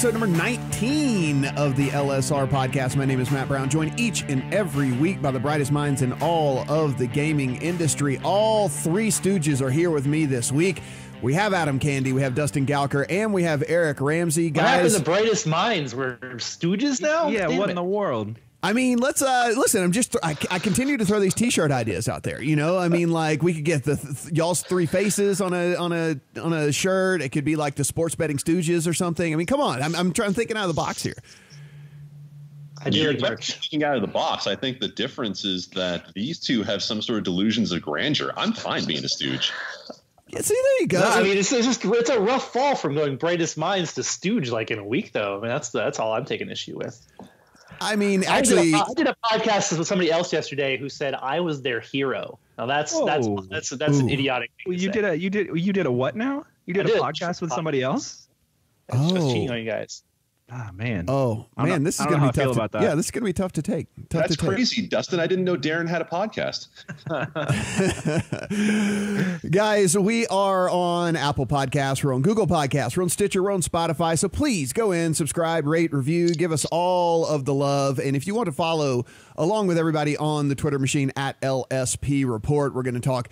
episode number 19 of the LSR podcast. My name is Matt Brown, joined each and every week by the brightest minds in all of the gaming industry. All three Stooges are here with me this week. We have Adam Candy, we have Dustin Galker, and we have Eric Ramsey. Guys, what happened to the brightest minds? We're Stooges now? Yeah, Damn what it. in the world? I mean, let's listen. I continue to throw these T-shirt ideas out there. You know, I mean, like we could get y'all's three faces on a shirt. It could be like the Sports Betting Stooges or something. I mean, come on. I'm thinking out of the box here. You're thinking out of the box. I think the difference is that these two have some sort of delusions of grandeur. I'm fine being a stooge. Yeah, see, there you go. No, I mean, it's a rough fall from going brightest minds to stooge like in a week, though. I mean, that's all I'm taking issue with. I mean, actually, I did a podcast with somebody else yesterday who said I was their hero. Now that's an idiotic thing. Well, you did a what now? You did a podcast with somebody else? I was cheating on you guys. Ah, man. Oh, man, this is going to be tough. About that. Yeah, this is going to be tough to take. That's crazy, Dustin. I didn't know Darren had a podcast. Guys, we are on Apple Podcasts. We're on Google Podcasts. We're on Stitcher. We're on Spotify. So please go in, subscribe, rate, review, give us all of the love. And if you want to follow along with everybody on the Twitter machine at LSP Report, we're going to talk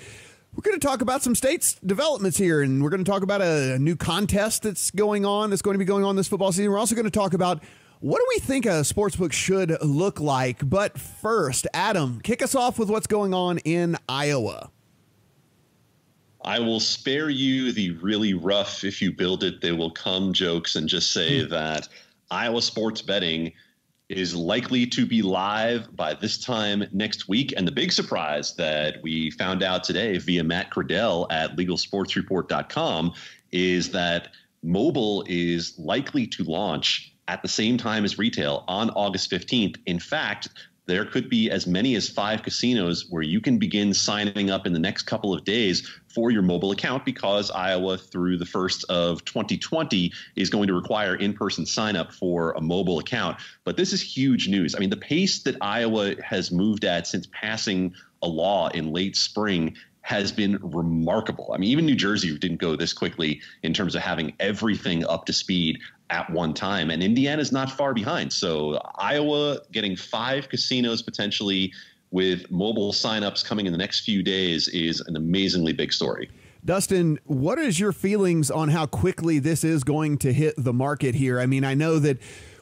about some states developments here, and we're going to talk about a new contest that's going to be going on this football season. We're also going to talk about what do we think a sportsbook should look like. But first, Adam, kick us off with what's going on in Iowa. I will spare you the really rough, if you build it, they will come jokes and just say that Iowa sports betting is likely to be live by this time next week. And the big surprise that we found out today via Matt Cradell at LegalSportsReport.com is that mobile is likely to launch at the same time as retail on August 15th. In fact, there could be as many as 5 casinos where you can begin signing up in the next couple of days for your mobile account, because Iowa through the first of 2020 is going to require in-person sign up for a mobile account. But this is huge news. I mean, the pace that Iowa has moved at since passing a law in late spring has been remarkable. I mean, even New Jersey didn't go this quickly in terms of having everything up to speed at one time. And Indiana's not far behind. So Iowa getting 5 casinos potentially with mobile signups coming in the next few days is an amazingly big story. Dustin, what is your feelings on how quickly this is going to hit the market here? I mean, I know that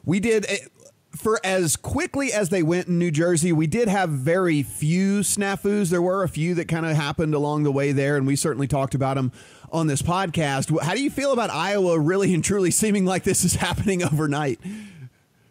we did, for as quickly as they went in New Jersey, we did have very few snafus. There were a few that kind of happened along the way there, and we certainly talked about them on this podcast. How do you feel about Iowa really and truly seeming like this is happening overnight?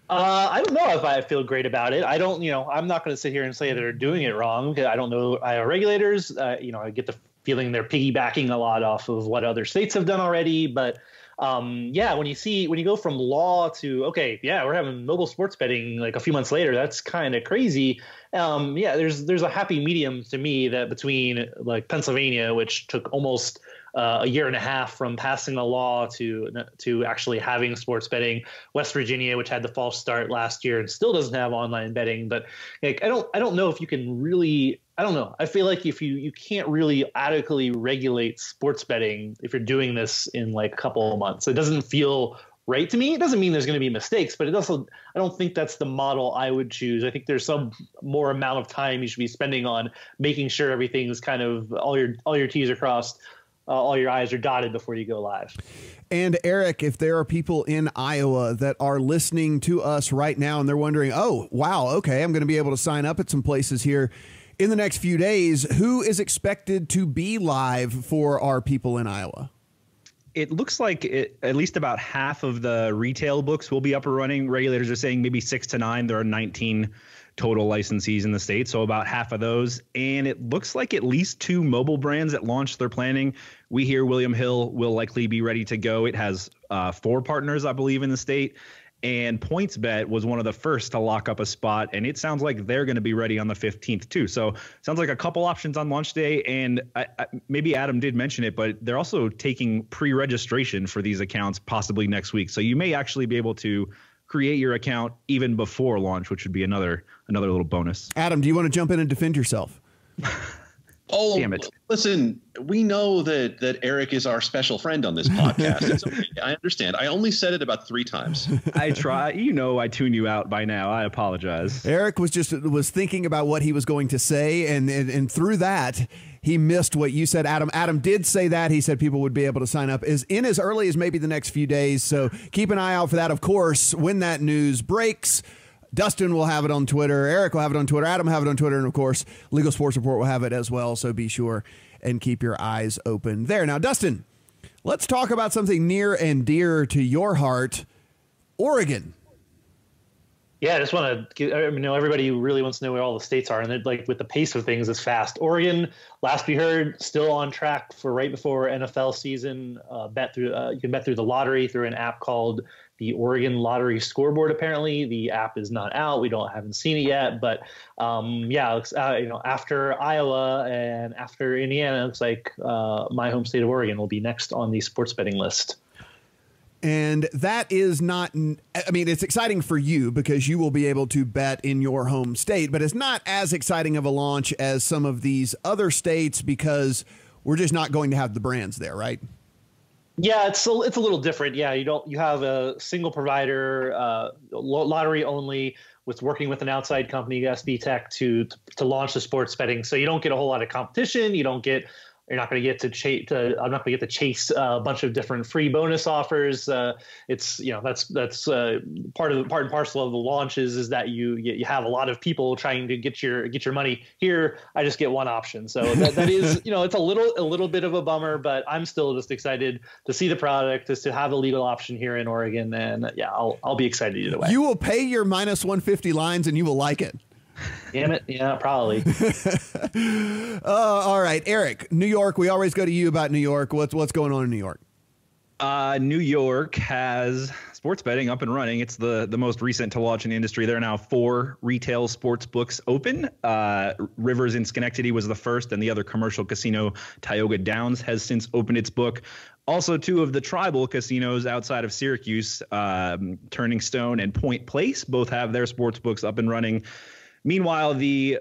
I don't know if I feel great about it. I'm not going to sit here and say they're doing it wrong, because I don't know Iowa regulators. I get the feeling they're piggybacking a lot off of what other states have done already. But when you go from law to, okay, yeah, we're having mobile sports betting like a few months later, that's kind of crazy. There's a happy medium to me that between like Pennsylvania, which took almost a year and a half from passing a law to actually having sports betting, West Virginia, which had the false start last year and still doesn't have online betting. But like, I don't know if you can really, I don't know. I feel like if you can't really adequately regulate sports betting if you're doing this in like a couple of months. It doesn't feel right to me. It doesn't mean there's going to be mistakes, but I don't think that's the model I would choose. I think there's some more amount of time you should be spending on making sure everything's kind of all your T's are crossed, all your I's are dotted before you go live. And Eric, if there are people in Iowa that are listening to us right now and they're wondering, oh, wow, okay, I'm going to be able to sign up at some places here in the next few days, who is expected to be live for our people in Iowa? It looks like at least about half of the retail books will be up and running. Regulators are saying maybe 6 to 9. There are 19 total licensees in the state, so about half of those. And it looks like at least 2 mobile brands at launch they're planning. We hear William Hill will likely be ready to go. It has 4 partners, I believe, in the state. And PointsBet was one of the first to lock up a spot, and it sounds like they're going to be ready on the 15th too. So sounds like a couple options on launch day, and maybe Adam did mention it, but they're also taking pre-registration for these accounts possibly next week. So you may actually be able to create your account even before launch, which would be another little bonus. Adam, do you want to jump in and defend yourself? Oh, damn it. Listen, we know that Eric is our special friend on this podcast. It's okay. I understand. I only said it about 3 times. I try. I tune you out by now. I apologize. Eric was thinking about what he was going to say, and through that, he missed what you said, Adam. Adam did say that. He said people would be able to sign up as early as maybe the next few days. So keep an eye out for that. Of course, when that news breaks, Dustin will have it on Twitter. Eric will have it on Twitter. Adam will have it on Twitter. And, of course, Legal Sports Report will have it as well. So be sure and keep your eyes open there. Now, Dustin, let's talk about something near and dear to your heart, Oregon. Yeah, I just want to everybody really wants to know where all the states are. And like with the pace of things is fast. Oregon, last we heard, still on track for right before NFL season. You can bet through the lottery through an app called the Oregon Lottery Scoreboard. Apparently, the app is not out. Haven't seen it yet. But after Iowa and after Indiana, it looks like my home state of Oregon will be next on the sports betting list. And that is not, it's exciting for you because you will be able to bet in your home state, but it's not as exciting of a launch as some of these other states because we're just not going to have the brands there, right? Yeah, it's a little different. Yeah, you have a single provider, lottery only, with working with an outside company, SB Tech, to launch the sports betting. So you don't get a whole lot of competition. You're not going to get to chase. I'm not going to get to chase a bunch of different free bonus offers. That's part and parcel of the launches is that you have a lot of people trying to get your money. Here, I just get one option. So that is it's a little bit of a bummer, but I'm still just excited to see the product, just to have a legal option here in Oregon, and yeah, I'll be excited either way. You will pay your minus 150 lines, and you will like it. Damn it. Yeah, probably. All right, Eric, New York. We always go to you about New York. What's going on in New York? New York has sports betting up and running. It's the most recent to launch in the industry. There are now 4 retail sports books open. Rivers in Schenectady was the first, and the other commercial casino, Tioga Downs, has since opened its book. Also, 2 of the tribal casinos outside of Syracuse, Turning Stone and Point Place, both have their sports books up and running. Meanwhile, the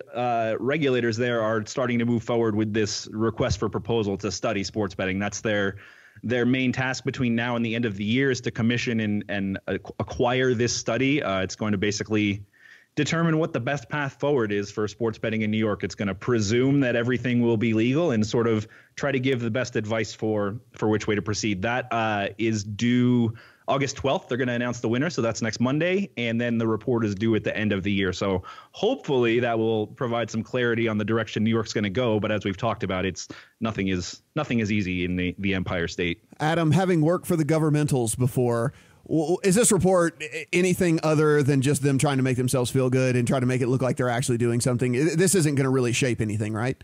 regulators there are starting to move forward with this request for proposal to study sports betting. That's their main task between now and the end of the year, is to commission and acquire this study. It's going to basically determine what the best path forward is for sports betting in New York. It's going to presume that everything will be legal and sort of try to give the best advice for which way to proceed. That is due August 12th. They're going to announce the winner, so that's next Monday, and then the report is due at the end of the year. So hopefully that will provide some clarity on the direction New York's going to go. But as we've talked about, nothing is easy in the Empire State. Adam, having worked for the governmentals before, is this report anything other than just them trying to make themselves feel good and try to make it look like they're actually doing something? This isn't going to really shape anything, right?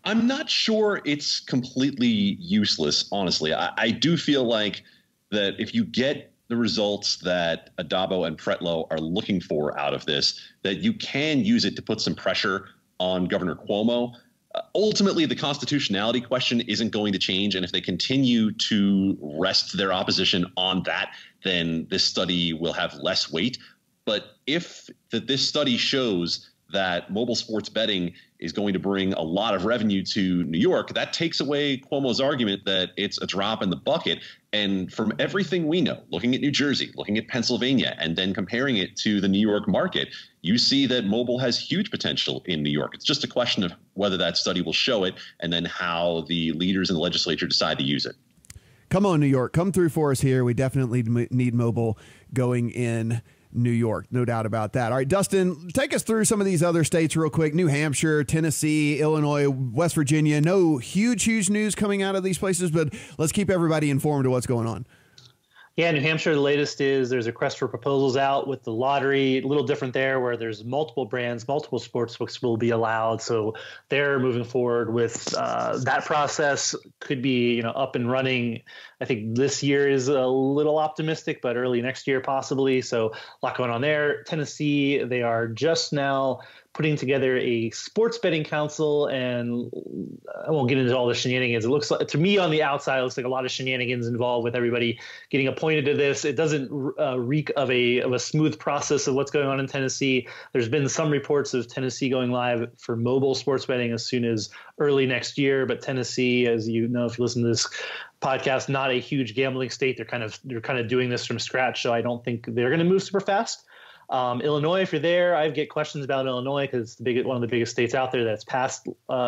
I'm not sure it's completely useless, honestly. I do feel like that if you get the results that Adabo and Pretlow are looking for out of this, that you can use it to put some pressure on Governor Cuomo. Ultimately, the constitutionality question isn't going to change. And if they continue to rest their opposition on that, then this study will have less weight. But if this study shows that mobile sports betting is going to bring a lot of revenue to New York, that takes away Cuomo's argument that it's a drop in the bucket. And from everything we know, looking at New Jersey, looking at Pennsylvania, and then comparing it to the New York market, you see that mobile has huge potential in New York. It's just a question of whether that study will show it and then how the leaders in the legislature decide to use it. Come on, New York. Come through for us here. We definitely need mobile going in New York, no doubt about that. All right, Dustin, take us through some of these other states real quick. New Hampshire, Tennessee, Illinois, West Virginia. No huge news coming out of these places, but let's keep everybody informed of what's going on. Yeah, New Hampshire, the latest is there's a request for proposals out with the lottery. A little different there, where there's multiple brands, multiple sports books will be allowed. So they're moving forward with that process. Could be up and running. I think this year is a little optimistic, but early next year possibly. So a lot going on there. Tennessee, they are just now putting together a sports betting council, and I won't get into all the shenanigans. It looks like, to me on the outside, it looks like a lot of shenanigans involved with everybody getting appointed to this. It doesn't reek of a smooth process of what's going on in Tennessee. There's been some reports of Tennessee going live for mobile sports betting as soon as early next year, but Tennessee, as you know, if you listen to this podcast, not a huge gambling state. They're kind of doing this from scratch, so I don't think they're going to move super fast. Illinois, if you're there, I get questions about Illinois because it's one of the biggest states out there that's passed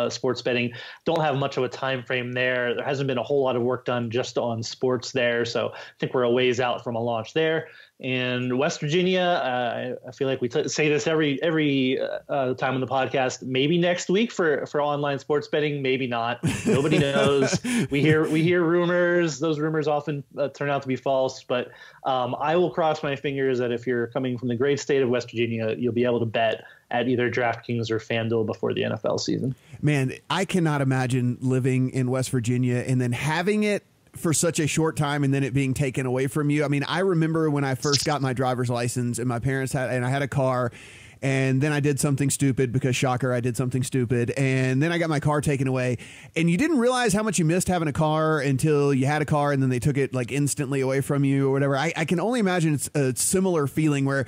sports betting. Don't have much of a time frame there. There hasn't been a whole lot of work done just on sports there, so I think we're a ways out from a launch there. And West Virginia, I feel like we say this every time on the podcast. Maybe next week for online sports betting, maybe not. Nobody knows. We hear rumors. Those rumors often turn out to be false. But I will cross my fingers that if you're coming from the great state of West Virginia, you'll be able to bet at either DraftKings or FanDuel before the NFL season. Man, I cannot imagine living in West Virginia and then having it for such a short time and then it being taken away from you. I mean, I remember when I first got my driver's license and my parents I had a car, and then I did something stupid because, shocker, I did something stupid. And then I got my car taken away, and you didn't realize how much you missed having a car until you had a car and then they took it like instantly away from you or whatever. I can only imagine it's a similar feeling where,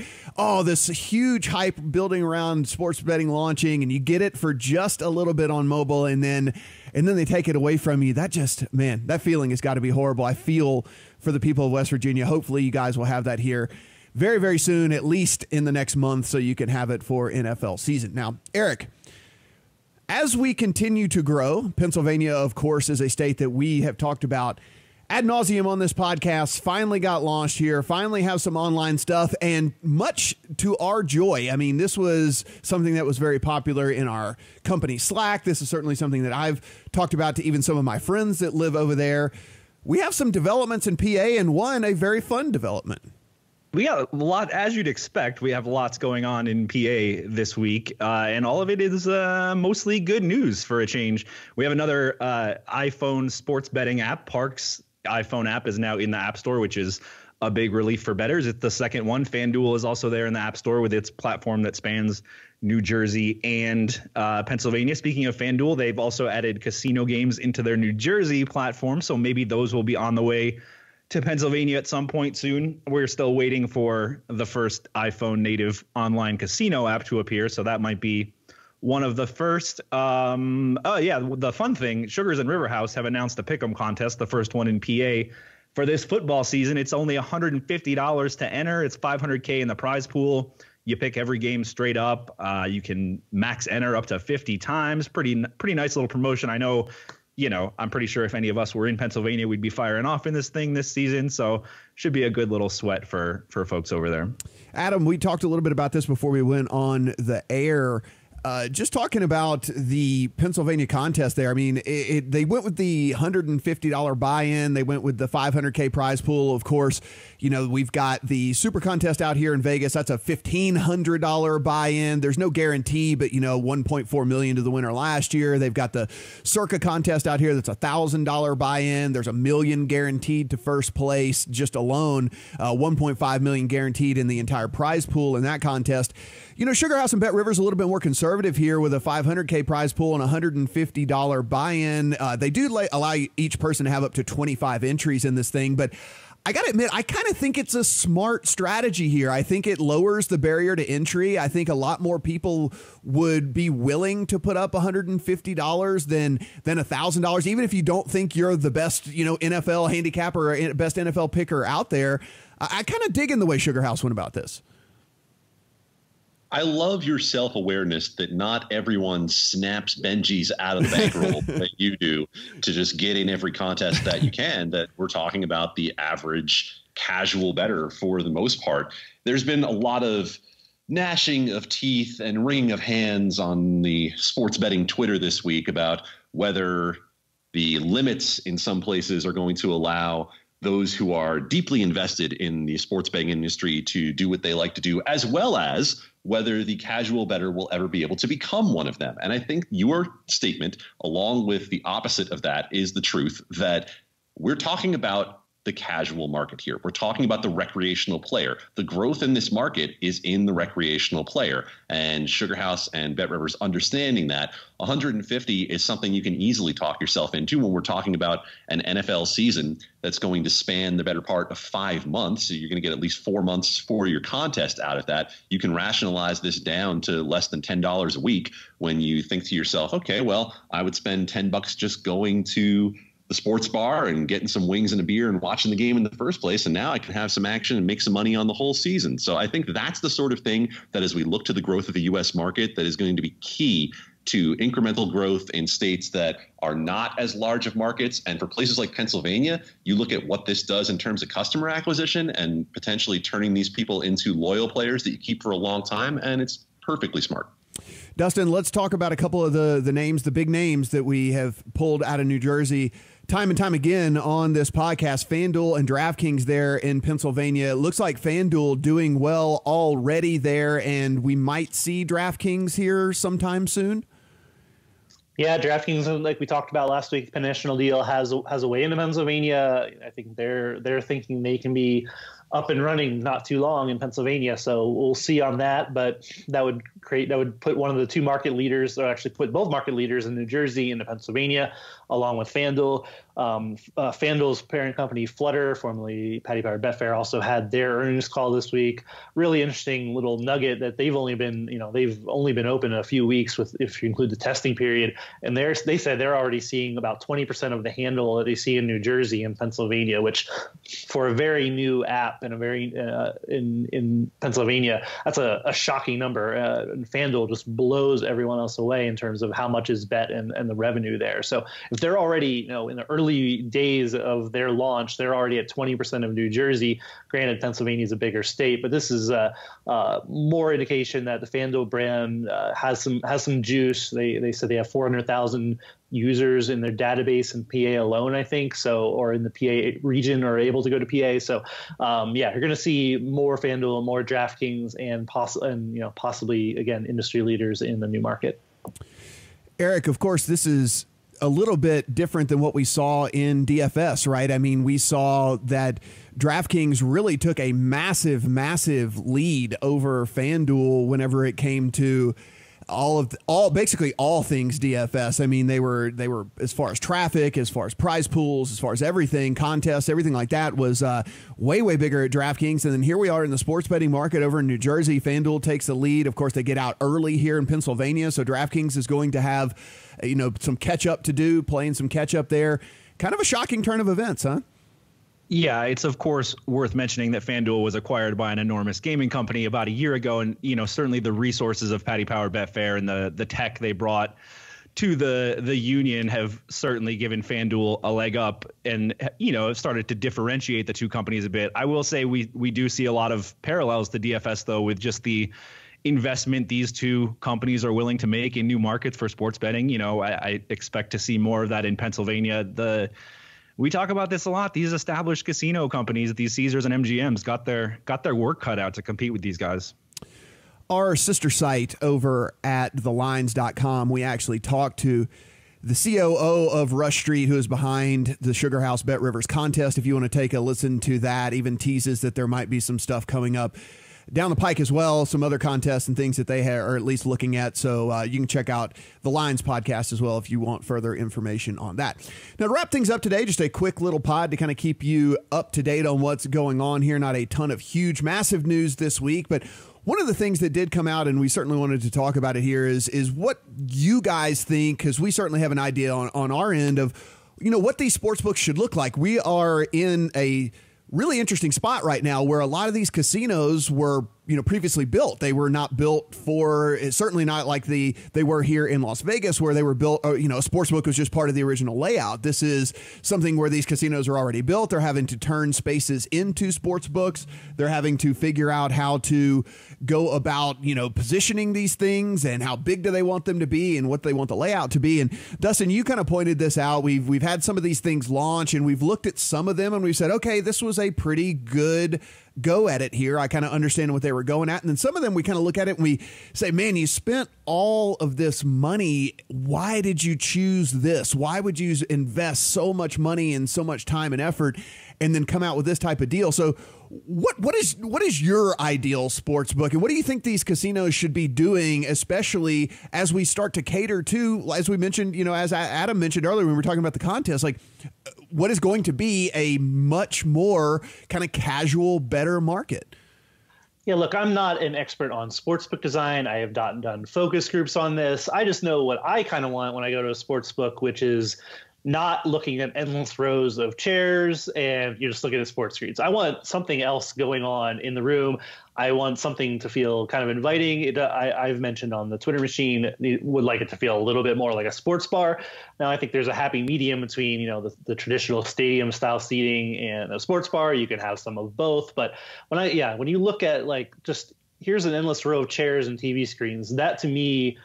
this huge hype building around sports betting launching, and you get it for just a little bit on mobile, and then they take it away from you. That that feeling has got to be horrible. I feel for the people of West Virginia. Hopefully you guys will have that here very, very soon, at least in the next month, so you can have it for NFL season. Now, Eric, as we continue to grow, Pennsylvania, of course, is a state that we have talked about ad nauseum on this podcast, finally got launched here, finally have some online stuff, and much to our joy. I mean, this was something that was very popular in our company Slack. This is certainly something that I've talked about to even some of my friends that live over there. We have some developments in PA, and a very fun development. We got a lot, as you'd expect. We have lots going on in PA this week, and all of it is mostly good news for a change. We have another iPhone sports betting app. Parks iPhone app is now in the App Store, which is a big relief for bettors. It's the second one. FanDuel is also there in the App Store with its platform that spans New Jersey and Pennsylvania. Speaking of FanDuel, they've also added casino games into their New Jersey platform, so maybe those will be on the way to Pennsylvania at some point soon. We're still waiting for the first iPhone native online casino app to appear, so that might be one of the first. The fun thing, Sugars and Riverhouse have announced a pick'em contest, the first one in PA for this football season. It's only $150 to enter. It's $500K in the prize pool. You pick every game straight up. You can max enter up to 50 times. Pretty nice little promotion. I know. I'm pretty sure if any of us were in Pennsylvania, we'd be firing off in this thing this season. So should be a good little sweat for folks over there. Adam, we talked a little bit about this before we went on the air. Just talking about the Pennsylvania contest there. I mean, they went with the $150 buy-in. They went with the $500K prize pool. Of course, we've got the super contest out here in Vegas. That's a $1,500 buy-in. There's no guarantee, but $1.4 million to the winner last year. They've got the Circa contest out here. That's a $1,000 buy-in. There's $1 million guaranteed to first place just alone. $1.5 million guaranteed in the entire prize pool in that contest. Sugar House and Bet River's a little bit more conservative here with a $500K prize pool and $150 buy-in. They do allow each person to have up to 25 entries in this thing, but I got to admit, I kind of think it's a smart strategy here. I think it lowers the barrier to entry. I think a lot more people would be willing to put up $150 than $1,000, even if you don't think you're the best, NFL handicapper or best NFL picker out there. I kind of dig in the way Sugar House went about this. I love your self-awareness that not everyone snaps Benjis out of the bankroll that you do to just get in every contest that you can, that we're talking about the average casual bettor for the most part. There's been a lot of gnashing of teeth and wringing of hands on the sports betting Twitter this week about whether the limits in some places are going to allow those who are deeply invested in the sports betting industry to do what they like to do, as well as whether the casual bettor will ever be able to become one of them. And I think your statement, along with the opposite of that, is the truth, that we're talking about the casual market here. We're talking about the recreational player. The growth in this market is in the recreational player, and SugarHouse and BetRivers understanding that 150 is something you can easily talk yourself into when we're talking about an NFL season that's going to span the better part of 5 months. So you're going to get at least 4 months for your contest out of that. You can rationalize this down to less than $10 a week when you think to yourself, okay, well, I would spend $10 just going to the sports bar and getting some wings and a beer and watching the game in the first place. And now I can have some action and make some money on the whole season. So I think that's the sort of thing that as we look to the growth of the U.S. market, that is going to be key to incremental growth in states that are not as large of markets. And for places like Pennsylvania, you look at what this does in terms of customer acquisition and potentially turning these people into loyal players that you keep for a long time. And it's perfectly smart. Dustin, let's talk about a couple of the names, the big names that we have pulled out of New Jersey time and time again on this podcast. FanDuel and DraftKings there in Pennsylvania. It looks like FanDuel doing well already there, and we might see DraftKings here sometime soon. Yeah, DraftKings, like we talked about last week, the national deal has a way into Pennsylvania. I think they're thinking they can be up and running not too long in Pennsylvania. So we'll see on that, but that would put one of the two market leaders, or actually put both market leaders in New Jersey into Pennsylvania, along with FanDuel. FanDuel's parent company, Flutter, formerly Paddy Power Betfair, also had their earnings call this week. Really interesting little nugget that they've only been open a few weeks, with if you include the testing period, and they said they're already seeing about 20% of the handle that they see in New Jersey and Pennsylvania, which for a very new app and a very in Pennsylvania, that's a shocking number. And FanDuel just blows everyone else away in terms of how much is bet and the revenue there. So if they're already in the early days of their launch, they're already at 20% of New Jersey. Granted, Pennsylvania is a bigger state, but this is more indication that the FanDuel brand has some juice. They said they have 400,000 users in their database in PA alone, I think, or in the PA region, or able to go to PA. So you're going to see more FanDuel, more DraftKings, and possibly again industry leaders in the new market. Eric, of course, this is a little bit different than what we saw in DFS, right? I mean, we saw that DraftKings really took a massive lead over FanDuel whenever it came to basically all things DFS. I mean, they were as far as traffic, as far as prize pools, as far as everything, contests, everything like that was way bigger at DraftKings. And then here we are in the sports betting market over in New Jersey. FanDuel takes the lead. Of course, they get out early here in Pennsylvania, so DraftKings is going to have some catch up to do, playing some catch up there. Kind of a shocking turn of events, huh? Yeah, it's of course worth mentioning that FanDuel was acquired by an enormous gaming company about a year ago, and certainly the resources of Paddy Power Betfair and the tech they brought to the union have certainly given FanDuel a leg up, and have started to differentiate the two companies a bit. I will say we do see a lot of parallels to DFS though, with just the investment these two companies are willing to make in new markets for sports betting. I expect to see more of that in Pennsylvania. We talk about this a lot. These established casino companies, these Caesars and MGMs, got their work cut out to compete with these guys. Our sister site over at thelines.com, we actually talked to the COO of Rush Street, who is behind the SugarHouse BetRivers contest. If you want to take a listen to that, even teases that there might be some stuff coming up down the pike as well, some other contests and things that they are at least looking at. So you can check out the Lines podcast as well if you want further information on that. Now, to wrap things up today, just a quick little pod to kind of keep you up to date on what's going on here. Not a ton of huge, massive news this week, but one of the things that did come out, and we certainly wanted to talk about it here, is what you guys think, because we certainly have an idea on our end of what these sports books should look like. We are in a really interesting spot right now where a lot of these casinos were previously built. They were not built for, certainly not like they were here in Las Vegas, where they were built, a sportsbook was just part of the original layout. This is something where these casinos are already built. They're having to turn spaces into sports books. They're having to figure out how to go about, positioning these things and how big do they want them to be and what they want the layout to be. And Dustin, you kind of pointed this out. We've had some of these things launch, and we've looked at some of them and we've said, okay, this was a pretty good go at it here. I kind of understand what they were going at. And then some of them, we kind of look at it and we say, man, you spent all of this money. Why did you choose this? Why would you invest so much money and so much time and effort? and then come out with this type of deal. So what is your ideal sports book, and what do you think these casinos should be doing, especially as we start to cater to, as we mentioned, as Adam mentioned earlier when we were talking about the contest, like what is going to be a much more kind of casual, better market? Yeah, look, I'm not an expert on sportsbook design. I have not done focus groups on this. I just know what I kind of want when I go to a sportsbook, which is not looking at endless rows of chairs and you're just looking at sports screens. I want something else going on in the room. I want something to feel kind of inviting. I've mentioned on the Twitter machine, would like it to feel a little bit more like a sports bar. Now, I think there's a happy medium between, the traditional stadium style seating and a sports bar. You can have some of both. But when you look at like just here's an endless row of chairs and TV screens, that to me,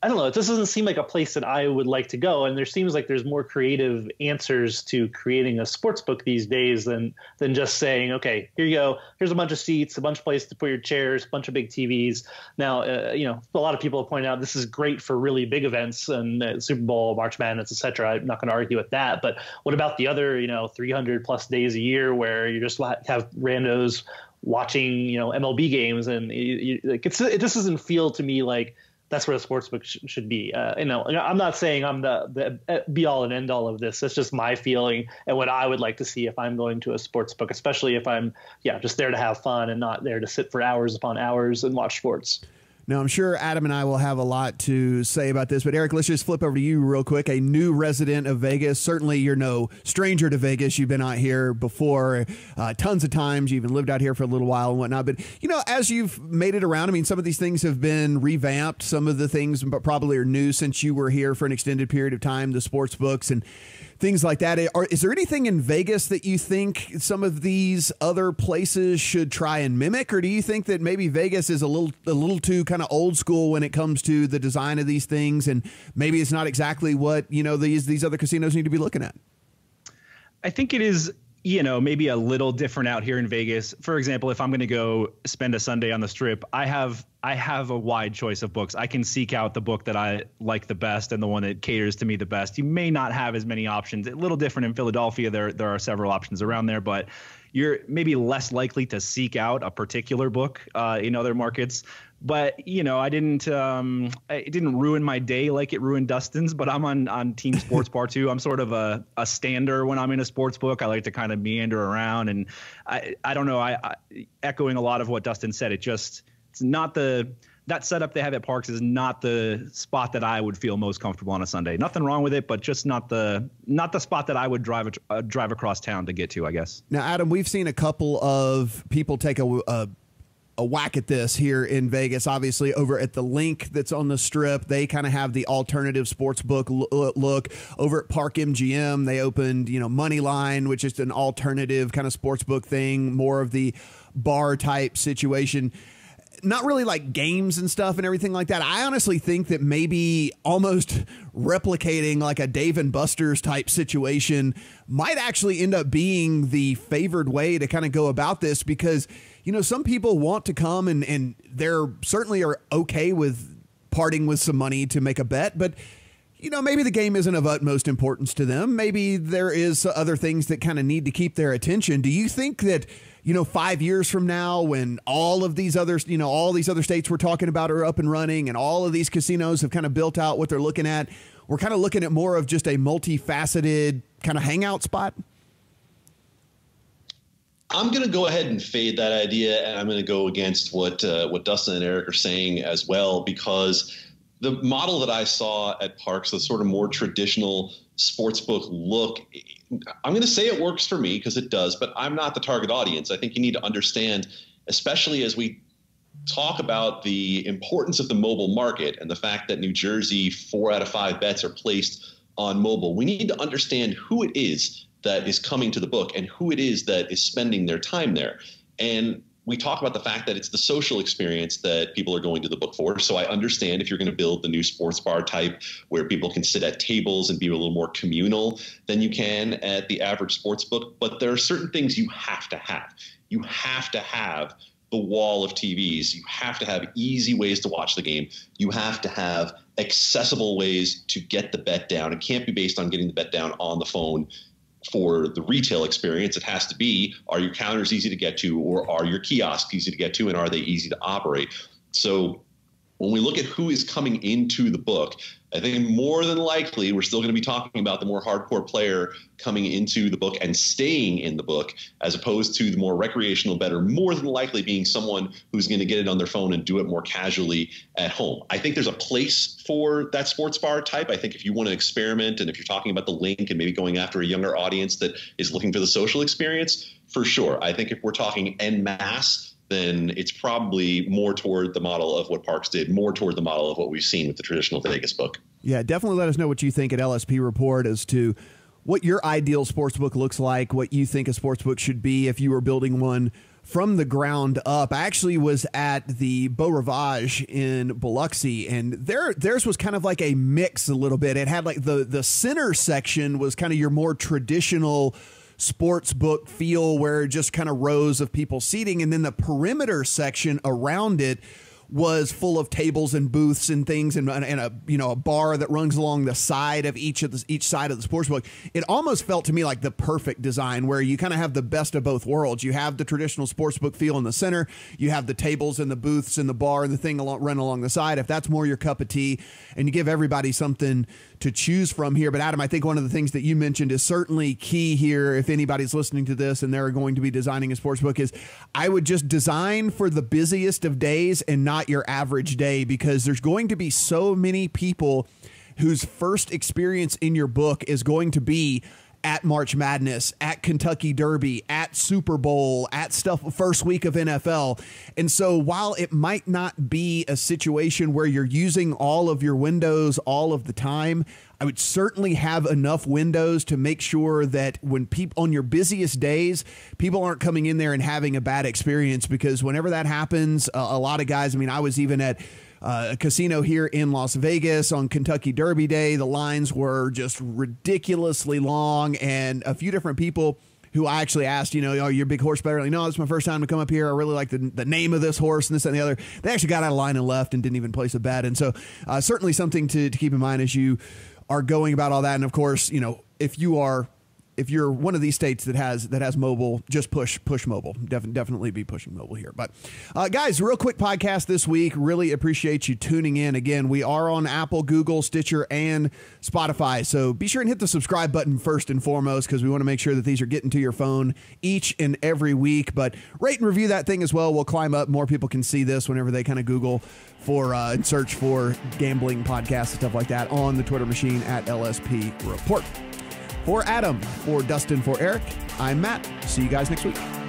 I don't know. It just doesn't seem like a place that I would like to go. And there seems like there's more creative answers to creating a sports book these days than just saying, okay, here you go. Here's a bunch of seats, a bunch of places to put your chairs, a bunch of big TVs. Now, a lot of people have pointed out this is great for really big events and Super Bowl, March Madness, et cetera. I'm not going to argue with that. But what about the other, 300 plus days a year where you just have randos watching, MLB games, and it just doesn't feel to me like that's where a sportsbook should be. I'm not saying I'm the be all and end all of this. That's just my feeling and what I would like to see if I'm going to a sportsbook, especially if I'm just there to have fun and not there to sit for hours upon hours and watch sports. Now, I'm sure Adam and I will have a lot to say about this, but Eric, let's just flip over to you real quick. A new resident of Vegas. Certainly, you're no stranger to Vegas. You've been out here before tons of times. You even lived out here for a little while and whatnot. But, as you've made it around, I mean, some of these things have been revamped. Some of the things probably are new since you were here for an extended period of time, the sports books and things like that. Is there anything in Vegas that you think some of these other places should try and mimic, or do you think that maybe Vegas is a little too kind of old school when it comes to the design of these things, and maybe it's not exactly what these other casinos need to be looking at? I think it is, maybe a little different out here in Vegas. For example, if I'm going to go spend a Sunday on the Strip, I have a wide choice of books. I can seek out the book that I like the best and the one that caters to me the best. You may not have as many options. A little different in Philadelphia. There are several options around there, but you're maybe less likely to seek out a particular book in other markets. But, it didn't ruin my day like it ruined Dustin's, but I'm on Team Sports Bar too. I'm sort of a stander when I'm in a sports book. I like to kind of meander around, and I don't know. I echoing a lot of what Dustin said. It's not that setup they have at Parks is not the spot that I would feel most comfortable on a Sunday. Nothing wrong with it, but just not the spot that I would drive across town to get to, I guess. Now, Adam, we've seen a couple of people take a whack at this here in Vegas. Obviously, over at the Link that's on the Strip, they kind of have the alternative sports book look. Over at Park MGM, they opened, Moneyline, which is an alternative kind of sports book thing, more of the bar type situation. Not really like games and stuff and everything like that. I honestly think that maybe almost replicating like a Dave and Buster's type situation might actually end up being the favored way to kind of go about this, because, some people want to come and they're certainly are okay with parting with some money to make a bet, but maybe the game isn't of utmost importance to them. Maybe there is other things that kind of need to keep their attention. Do you think that, 5 years from now, when all of these other, all these other states we're talking about are up and running and all of these casinos have kind of built out what they're looking at, we're kind of looking at more of just a multifaceted kind of hangout spot? I'm going to go ahead and fade that idea, and I'm going to go against what Dustin and Eric are saying as well, because the model that I saw at Parks, the sort of more traditional sportsbook look, I'm going to say it works for me because it does, but I'm not the target audience. I think you need to understand, especially as we talk about the importance of the mobile market and the fact that New Jersey, 4 out of 5 bets are placed on mobile. We need to understand who it is that is coming to the book and who it is that is spending their time there. And we talk about the fact that it's the social experience that people are going to the book for. So I understand if you're going to build the new sports bar type where people can sit at tables and be a little more communal than you can at the average sports book. But there are certain things you have to have. You have to have the wall of TVs. You have to have easy ways to watch the game. You have to have accessible ways to get the bet down. It can't be based on getting the bet down on the phone for the retail experience, it has to be, are your counters easy to get to, or are your kiosks easy to get to, and are they easy to operate? So when we look at who is coming into the book, I think more than likely we're still going to be talking about the more hardcore player coming into the book and staying in the book, as opposed to the more recreational bettor, more than likely being someone who's going to get it on their phone and do it more casually at home. I think there's a place for that sports bar type. I think if you want to experiment, and if you're talking about the link and maybe going after a younger audience that is looking for the social experience, for sure. I think if we're talking en masse, then it's probably more toward the model of what Parks did, more toward the model of what we've seen with the traditional Vegas book. Yeah, definitely let us know what you think at LSP Report as to what your ideal sportsbook looks like, what you think a sportsbook should be if you were building one from the ground up. I actually was at the Beau Rivage in Biloxi, and theirs was kind of like a mix a little bit. It had like the center section was kind of your more traditional sports book feel, where just kind of rows of people seating, and then the perimeter section around it was full of tables and booths and things, and a bar that runs along the side of each side of the sports book. It almost felt to me like the perfect design, where you kind of have the best of both worlds. You have the traditional sports book feel in the center, you have the tables and the booths and the bar and the thing run along the side, if that's more your cup of tea, and you give everybody something to choose from here. But Adam, I think one of the things that you mentioned is certainly key here. If anybody's listening to this and they're going to be designing a sportsbook, is I would just design for the busiest of days and not your average day, because there's going to be so many people whose first experience in your book is going to be at March Madness, at Kentucky Derby, at Super Bowl, at stuff first week of NFL. And so while it might not be a situation where you're using all of your windows all of the time, I would certainly have enough windows to make sure that when people on your busiest days, people aren't coming in there and having a bad experience, because whenever that happens, a lot of guys, I mean, I was even at a casino here in Las Vegas on Kentucky Derby Day. The lines were just ridiculously long, and a few different people who I actually asked, oh, you're a big horse bettor? Like, no, this is my first time to come up here. I really like the name of this horse and this and the other. They actually got out of line and left and didn't even place a bet. And so certainly something to keep in mind as you are going about all that. And of course, if you're one of these states that has mobile, just push mobile. Definitely be pushing mobile here. But guys, real quick podcast this week. Really appreciate you tuning in. Again, we are on Apple, Google, Stitcher, and Spotify. So be sure and hit the subscribe button first and foremost, because we want to make sure that these are getting to your phone each and every week. But rate and review that thing as well. We'll climb up. More people can see this whenever they kind of Google for and search for gambling podcasts and stuff like that on the Twitter machine at LSP Report. For Adam, for Dustin, for Eric, I'm Matt. See you guys next week.